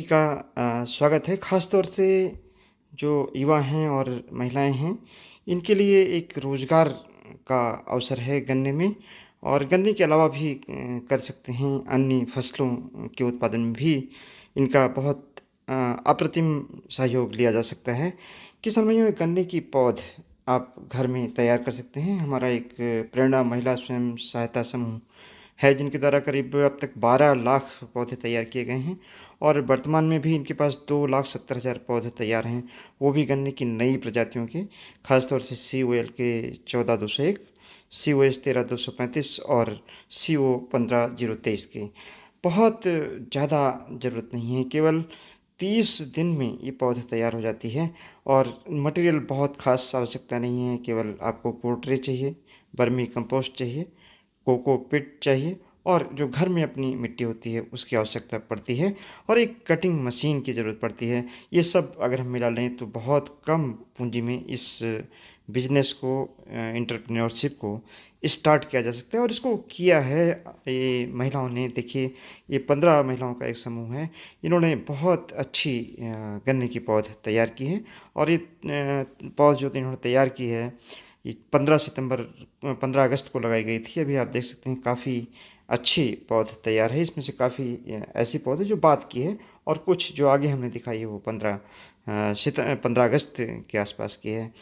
का स्वागत है। ख़ास तौर से जो युवा हैं और महिलाएं हैं, इनके लिए एक रोज़गार का अवसर है गन्ने में। और गन्ने के अलावा भी कर सकते हैं अन्य फसलों के उत्पादन में भी इनका बहुत अप्रतिम सहयोग लिया जा सकता है। किसान भाइयों, में गन्ने की पौध आप घर में तैयार कर सकते हैं। हमारा एक प्रेरणा महिला स्वयं सहायता समूह है, जिनके द्वारा करीब अब तक 12 लाख पौधे तैयार किए गए हैं। और वर्तमान में भी इनके पास 2,70,000 पौधे तैयार हैं, वो भी गन्ने की नई प्रजातियों के। खासतौर से COL के 14,201, COS 13,235 और CO 15,023 के। बहुत ज़्यादा ज़रूरत नहीं है, केवल 30 दिन में ये पौधे तैयार हो जाती है। और मटेरियल बहुत खास आवश्यकता नहीं है, केवल आपको पोर्ट्रे चाहिए, वर्मी कंपोस्ट चाहिए, कोकोपीट चाहिए और जो घर में अपनी मिट्टी होती है उसकी आवश्यकता पड़ती है, और एक कटिंग मशीन की ज़रूरत पड़ती है। ये सब अगर हम मिला लें तो बहुत कम पूंजी में इस बिजनेस को, एंटरप्रेन्योरशिप को स्टार्ट किया जा सकता है। और इसको किया है ये महिलाओं ने। देखिए, ये 15 महिलाओं का एक समूह है। इन्होंने बहुत अच्छी गन्ने की पौध तैयार की है। और ये पौध जो इन्होंने तैयार की है, ये 15 अगस्त को लगाई गई थी। अभी आप देख सकते हैं काफ़ी अच्छी पौध तैयार है। इसमें से काफ़ी ऐसी पौधे जो बात की है, और कुछ जो आगे हमने दिखाई है वो 15 अगस्त के आसपास की है।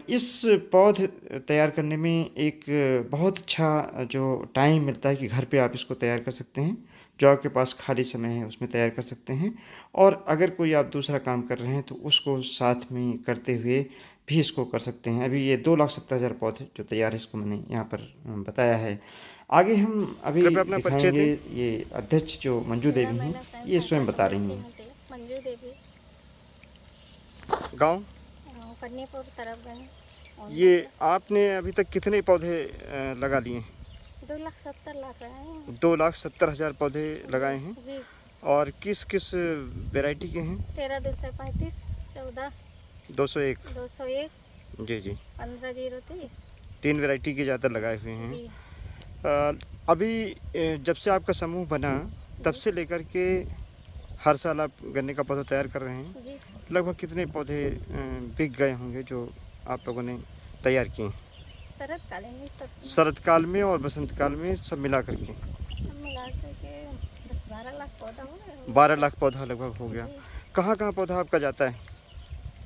इस पौध तैयार करने में एक बहुत अच्छा जो टाइम मिलता है कि घर पे आप इसको तैयार कर सकते हैं। जो आपके पास खाली समय है उसमें तैयार कर सकते हैं। और अगर कोई आप दूसरा काम कर रहे हैं तो उसको साथ में करते हुए भी इसको कर सकते हैं। अभी ये 2,70,000 पौधे जो तैयार है, इसको मैंने यहाँ पर बताया है। आगे हम अभी कृपया अपना परिचय दिखाएंगे। दें। ये अध्यक्ष जो मंजू जिला देवी हैं, महिला स्वयं ये सहायता स्वयं बता समूह रही हैं। श्रीमती मंजू देवी, गांव। गाँव कन्नीपुर तरफ गए और ये आपने अभी तक कितने पौधे लगा लिए हैं? 2,70,000 रहे हैं। 2,70,000 पौधे लगाए हैं। जी जी। और किस किस वैरायटी के हैं? 13,235, 14, 201। 201, जी जी। 15,030। 3 वैरायटी के ज़्यादा लगाए हुए हैं। जी अभी जब से आपका समूह बना तब जी से लेकर के हर साल आप गन्ने का पौधा तैयार कर रहे हैं। जी। लगभग कितने पौधे बिक गए होंगे जो आप लोगों ने तैयार किए हैं? शरद कालीन में सब शरद काल में और बसंत काल में सब मिला करके सब मिला करके 10-12 लाख पौधा हो गया। 12 लाख पौधा लगभग हो गया। जी, कहाँ कहाँ पौधा आपका जाता है?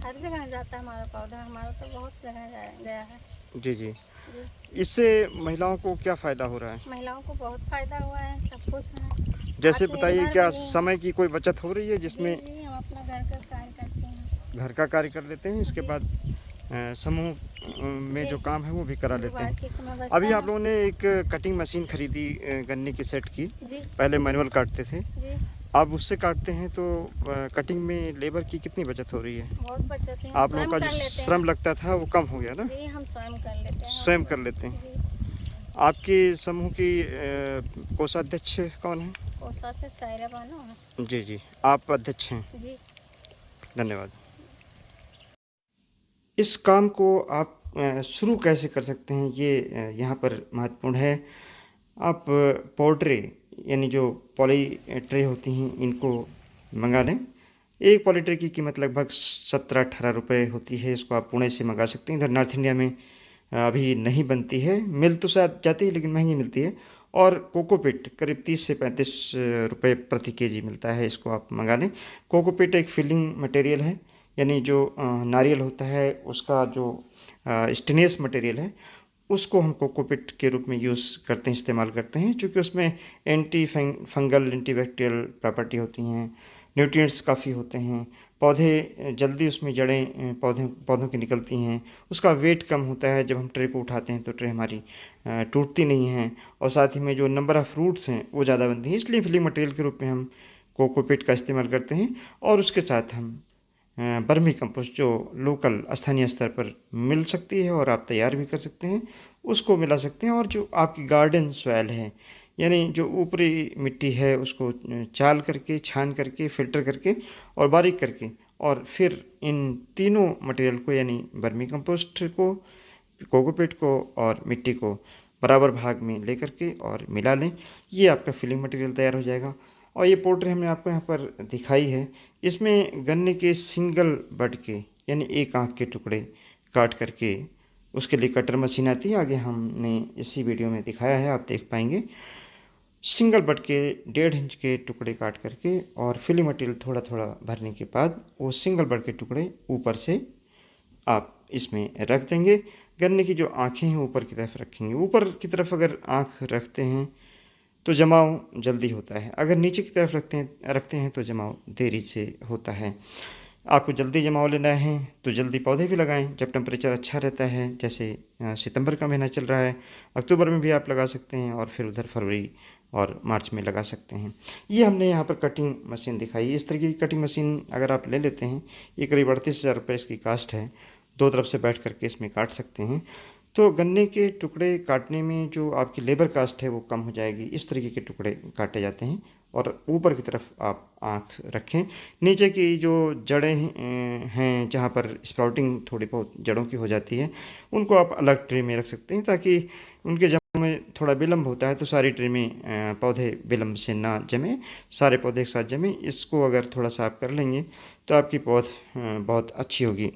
हर जगह जाता है हमारा पौधा। हमारा तो बहुत जगह गया है। जी जी। जी, इससे महिलाओं को क्या फ़ायदा हो रहा है? महिलाओं को बहुत फायदा हुआ है, सब कुछ है। जैसे बताइए, आत्मनिर्भर क्या बनी हैं। समय की कोई बचत हो रही है जी जिसमें जी, हम अपना घर का कार्य करते हैं। घर का कार्य कर लेते हैं, इसके जी बाद समूह में जो जी, काम है वो भी करा लेते हैं। बाकी समय बचता अभी आप है। लोगों ने एक कटिंग मशीन खरीदी गन्ने की सेट की। जी पहले मैनुअल काटते थे, जी, अब उससे काटते हैं तो कटिंग में लेबर की कितनी बचत हो रही है? बहुत बचत है। हम आप लोगों स्वयं का जो कर लेते श्रम हैं। लगता था वो कम हो गया ना? जी, हम स्वयं कर लेते हैं। स्वयं कर लेते हैं। जी, आपके समूह की कोषाध्यक्ष कौन है? कोसा से सायरा बानो है। जी जी, आप अध्यक्ष हैं। जी धन्यवाद। इस काम को आप शुरू कैसे कर सकते हैं, ये यहाँ पर महत्वपूर्ण है। आप पोर्ट्रे यानी जो पॉली ट्रे होती हैं, इनको मंगा लें। एक पॉली ट्रे की कीमत लगभग 17-18 रुपये होती है। इसको आप पुणे से मंगा सकते हैं। इधर नॉर्थ इंडिया में अभी नहीं बनती है, मिल तो शायद जाती है लेकिन महंगी मिलती है। और कोकोपीट करीब 30 से 35 रुपये प्रति केजी मिलता है, इसको आप मंगा लें। कोकोपीट एक फिलिंग मटेरियल है, यानी जो नारियल होता है उसका जो स्टेनियस मटेरियल है, उसको हम कोकोपीट के रूप में यूज़ करते हैं, इस्तेमाल करते हैं। क्योंकि उसमें एंटी फंगल एंटीबैक्टीरियल प्रॉपर्टी होती हैं, न्यूट्रिएंट्स काफ़ी होते हैं। पौधे जल्दी उसमें जड़ें पौधों की निकलती हैं। उसका वेट कम होता है। जब हम ट्रे को उठाते हैं तो ट्रे हमारी टूटती नहीं है। और साथ ही में जो नंबर ऑफ़ फ्रूट्स हैं वो ज़्यादा बनती हैं। इसलिए फिलिंग मटेरियल के रूप में हम कोकोपीट का इस्तेमाल करते हैं। और उसके साथ हम बर्मी कंपोस्ट जो लोकल स्थानीय स्तर पर मिल सकती है और आप तैयार भी कर सकते हैं, उसको मिला सकते हैं। और जो आपकी गार्डन सॉइल है, यानी जो ऊपरी मिट्टी है, उसको चाल करके, छान करके, फिल्टर करके और बारीक करके, और फिर इन तीनों मटेरियल को, यानी बर्मी कंपोस्ट को, कोकोपीट को और मिट्टी को बराबर भाग में लेकर के और मिला लें। ये आपका फिलिंग मटेरियल तैयार हो जाएगा। और ये पोल्ट्री हमने आपको यहाँ पर दिखाई है। इसमें गन्ने के सिंगल बड के यानी एक आँख के टुकड़े काट करके उसके लिए कटर मशीन आती है, आगे हमने इसी वीडियो में दिखाया है, आप देख पाएंगे। सिंगल बड के 1.5 इंच के टुकड़े काट करके और फिलिंग मटेरियल थोड़ा थोड़ा भरने के बाद वो सिंगल बड के टुकड़े ऊपर से आप इसमें रख देंगे। गन्ने की जो आँखें हैं ऊपर की तरफ रखेंगे। ऊपर की तरफ अगर आँख रखते हैं तो जमाव जल्दी होता है, अगर नीचे की तरफ रखते हैं तो जमाव देरी से होता है। आपको जल्दी जमाव लेना है तो जल्दी पौधे भी लगाएं जब टेम्परेचर अच्छा रहता है, जैसे सितंबर का महीना चल रहा है, अक्टूबर में भी आप लगा सकते हैं और फिर उधर फरवरी और मार्च में लगा सकते हैं। ये हमने यहाँ पर कटिंग मशीन दिखाई है। इस तरीके की कटिंग मशीन अगर आप ले लेते हैं, ये करीब 38,000 रुपये इसकी कास्ट है। दो तरफ से बैठ करके इसमें काट सकते हैं, तो गन्ने के टुकड़े काटने में जो आपकी लेबर कास्ट है वो कम हो जाएगी। इस तरीके के टुकड़े काटे जाते हैं और ऊपर की तरफ आप आँख रखें। नीचे की जो जड़ें हैं जहाँ पर स्प्राउटिंग थोड़ी बहुत जड़ों की हो जाती है, उनको आप अलग ट्रे में रख सकते हैं, ताकि उनके जमने में थोड़ा विलम्ब होता है तो सारी ट्रे में पौधे विलम्ब से ना जमे, सारे पौधे एक साथ जमे। इसको अगर थोड़ा सा आप कर लेंगे तो आपकी पौध बहुत अच्छी होगी।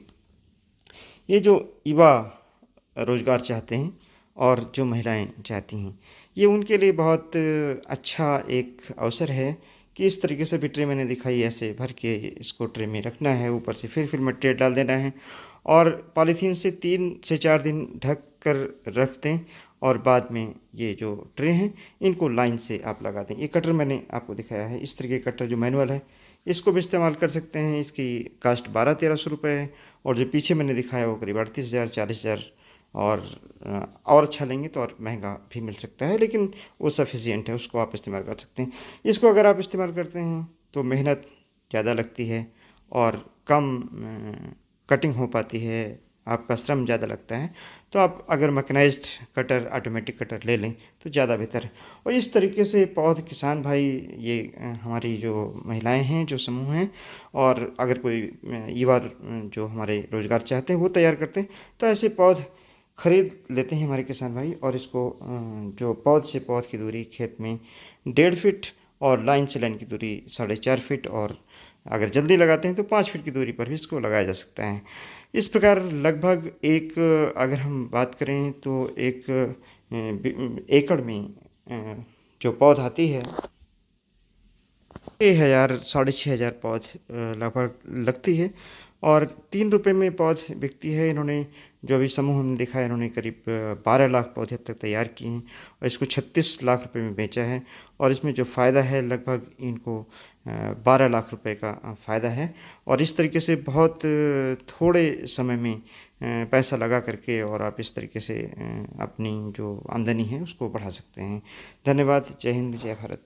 ये जो युवा रोज़गार चाहते हैं और जो महिलाएं चाहती हैं, ये उनके लिए बहुत अच्छा एक अवसर है कि इस तरीके से भी ट्रे मैंने दिखाई, ऐसे भर के इसको ट्रे में रखना है, ऊपर से फिर मटेरियल डाल देना है और पॉलीथीन से 3 से 4 दिन ढक कर रख दें और बाद में ये जो ट्रे हैं इनको लाइन से आप लगा दें। ये कटर मैंने आपको दिखाया है, इस तरीके का कटर जो मैनुअल है इसको भी इस्तेमाल कर सकते हैं। इसकी कास्ट 1200-1300 रुपये है और जो पीछे मैंने दिखाया वो करीब 38,000 40,000 और अच्छा लेंगे तो और महंगा भी मिल सकता है, लेकिन वो सफिशिएंट है, उसको आप इस्तेमाल कर सकते हैं। इसको अगर आप इस्तेमाल करते हैं तो मेहनत ज़्यादा लगती है और कम कटिंग हो पाती है, आपका श्रम ज़्यादा लगता है। तो आप अगर मैकेनाइज्ड कटर, ऑटोमेटिक कटर ले लें तो ज़्यादा बेहतर है। और इस तरीके से पौध किसान भाई, ये हमारी जो महिलाएं हैं, जो समूह हैं, और अगर कोई युवा जो हमारे रोज़गार चाहते हैं वो तैयार करते हैं, तो ऐसे पौध खरीद लेते हैं हमारे किसान भाई। और इसको जो पौध से पौध की दूरी खेत में 1.5 फीट और लाइन से लाइन की दूरी 4.5 फीट, और अगर जल्दी लगाते हैं तो 5 फीट की दूरी पर भी इसको लगाया जा सकता है। इस प्रकार लगभग एक, अगर हम बात करें तो एक एकड़ में जो पौध आती है 6,000 6,500 पौध लगभग लगती है और 3 रुपये में पौध बिकती है। इन्होंने जो अभी समूह हमने देखा है, इन्होंने करीब 12 लाख पौधे अब तक तैयार किए हैं और इसको 36 लाख रुपए में बेचा है। और इसमें जो फ़ायदा है लगभग इनको 12 लाख रुपए का फ़ायदा है। और इस तरीके से बहुत थोड़े समय में पैसा लगा करके और आप इस तरीके से अपनी जो आमदनी है उसको बढ़ा सकते हैं। धन्यवाद। जय हिंद, जय भारत।